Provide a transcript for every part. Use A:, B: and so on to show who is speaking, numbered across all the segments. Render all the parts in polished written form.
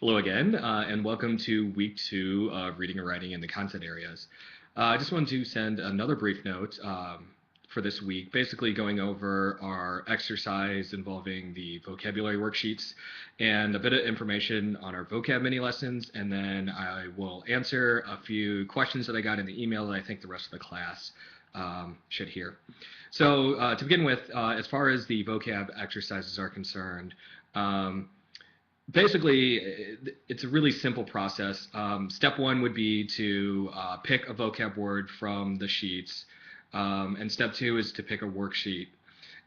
A: Hello again, and welcome to week 2 of reading and writing in the content areas. I just wanted to send another brief note for this week, basically going over our exercise involving the vocabulary worksheets and a bit of information on our vocab mini lessons, and then I will answer a few questions that I got in the email that I think the rest of the class should hear. So to begin with, as far as the vocab exercises are concerned, basically, it's a really simple process. Step one would be to pick a vocab word from the sheets, and step two is to pick a worksheet,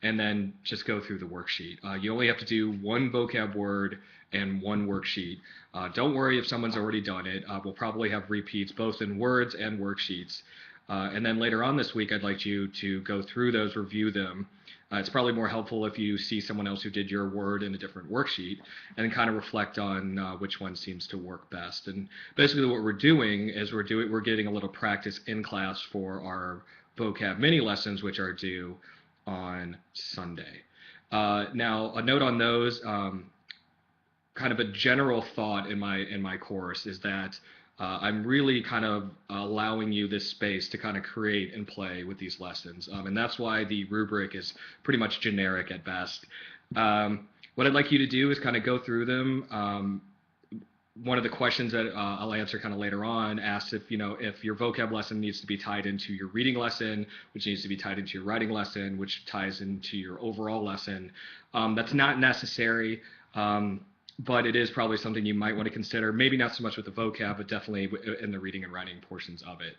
A: and then just go through the worksheet. You only have to do one vocab word and one worksheet. Don't worry if someone's already done it. We'll probably have repeats both in words and worksheets. And then later on this week, I'd like you to go through those, review them. It's probably more helpful if you see someone else who did your word in a different worksheet and kind of reflect on which one seems to work best. And basically what we're doing is we're getting a little practice in class for our vocab mini lessons, which are due on Sunday. Now, a note on those, kind of a general thought in my course is that I'm really kind of allowing you this space to kind of create and play with these lessons. And that's why the rubric is pretty much generic at best. What I'd like you to do is kind of go through them. One of the questions that I'll answer kind of later on asks if your vocab lesson needs to be tied into your reading lesson, which needs to be tied into your writing lesson, which ties into your overall lesson. That's not necessary. But it is probably something you might want to consider, maybe not so much with the vocab, but definitely in the reading and writing portions of it.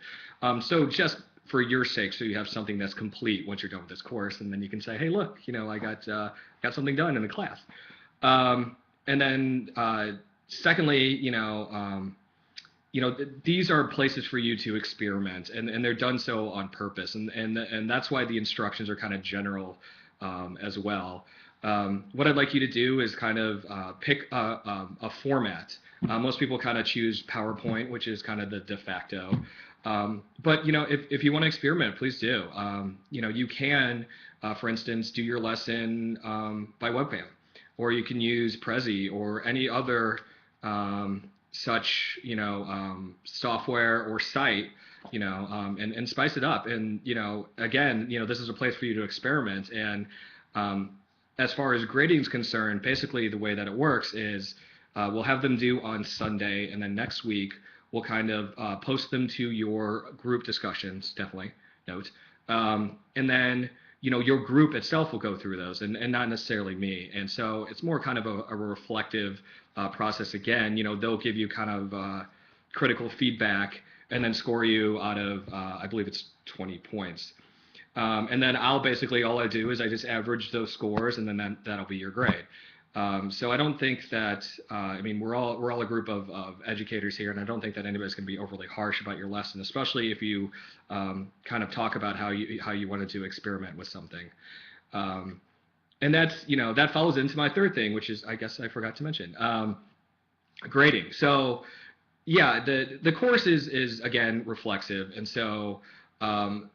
A: So just for your sake, so you have something that's complete once you're done with this course, and then you can say, hey, look, I got something done in the class. And then secondly, these are places for you to experiment, and they're done so on purpose, and that's why the instructions are kind of general as well. What I'd like you to do is kind of pick a format. Most people kind of choose PowerPoint, which is kind of the de facto. But if you want to experiment, please do. You can, for instance, do your lesson by webcam, or you can use Prezi or any other such software or site, and spice it up. And again, this is a place for you to experiment. And as far as grading is concerned, basically the way that it works is we'll have them due on Sunday, and then next week we'll kind of post them to your group discussions, definitely, note. And then, your group itself will go through those, and not necessarily me. And so it's more kind of a reflective process. Again, they'll give you kind of critical feedback and then score you out of, I believe it's 20 points. And then all I do is I just average those scores, and then that'll be your grade. So I don't think that, we're all a group of educators here, and I don't think that anybody's going to be overly harsh about your lesson, especially if you kind of talk about how you wanted to experiment with something. And that's, that follows into my third thing, which is, I guess I forgot to mention, grading. So yeah, the course is again reflexive, and so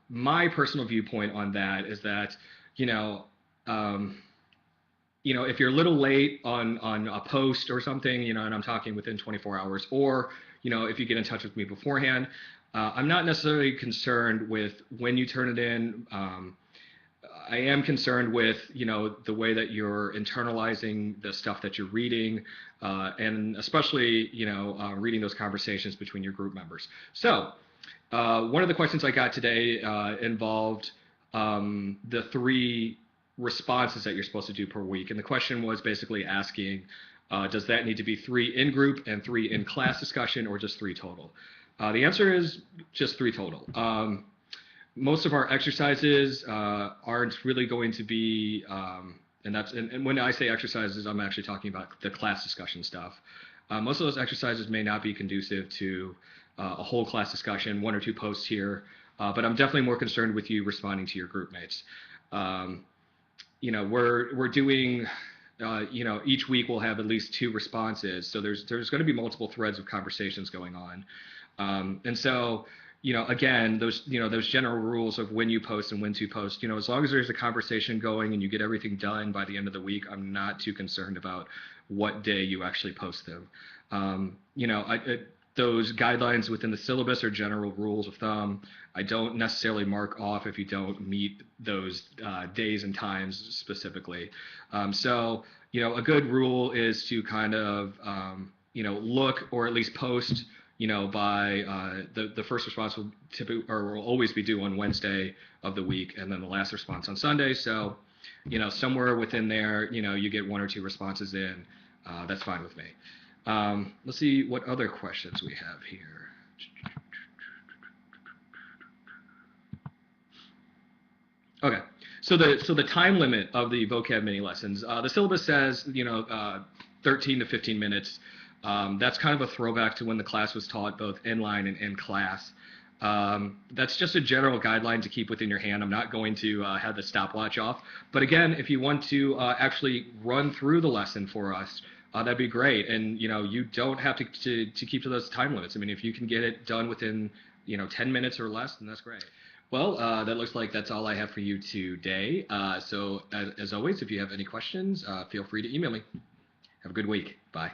A: my personal viewpoint on that is that, if you're a little late on a post or something, and I'm talking within 24 hours, or, if you get in touch with me beforehand, I'm not necessarily concerned with when you turn it in. I am concerned with, the way that you're internalizing the stuff that you're reading, and especially, reading those conversations between your group members. So, one of the questions I got today involved the 3 responses that you're supposed to do per week. And the question was basically asking, does that need to be 3 in group and 3 in class discussion, or just 3 total? The answer is just 3 total. Most of our exercises aren't really going to be, and when I say exercises, I'm actually talking about the class discussion stuff. Most of those exercises may not be conducive to a whole class discussion, 1 or 2 posts here, but I'm definitely more concerned with you responding to your group mates. We're doing, each week we'll have at least 2 responses, so there's going to be multiple threads of conversations going on, and so again, those general rules of when you post and when to post, as long as there's a conversation going and you get everything done by the end of the week, I'm not too concerned about what day you actually post them. Those guidelines within the syllabus are general rules of thumb. I don't necessarily mark off if you don't meet those days and times specifically. A good rule is to kind of, look or at least post, by the first response will typically or will always be due on Wednesday of the week, and then the last response on Sunday. So, somewhere within there, you get one or two responses in. That's fine with me. Let's see what other questions we have here. Okay, so the time limit of the vocab mini lessons, the syllabus says 13 to 15 minutes. That's kind of a throwback to when the class was taught both inline and in class. That's just a general guideline to keep within your hand. I'm not going to have the stopwatch off. But again, if you want to actually run through the lesson for us, that'd be great. And you don't have to keep to those time limits. I mean, if you can get it done within 10 minutes or less, then that's great. Well, that looks like that's all I have for you today. So as always, if you have any questions, feel free to email me. Have a good week. Bye.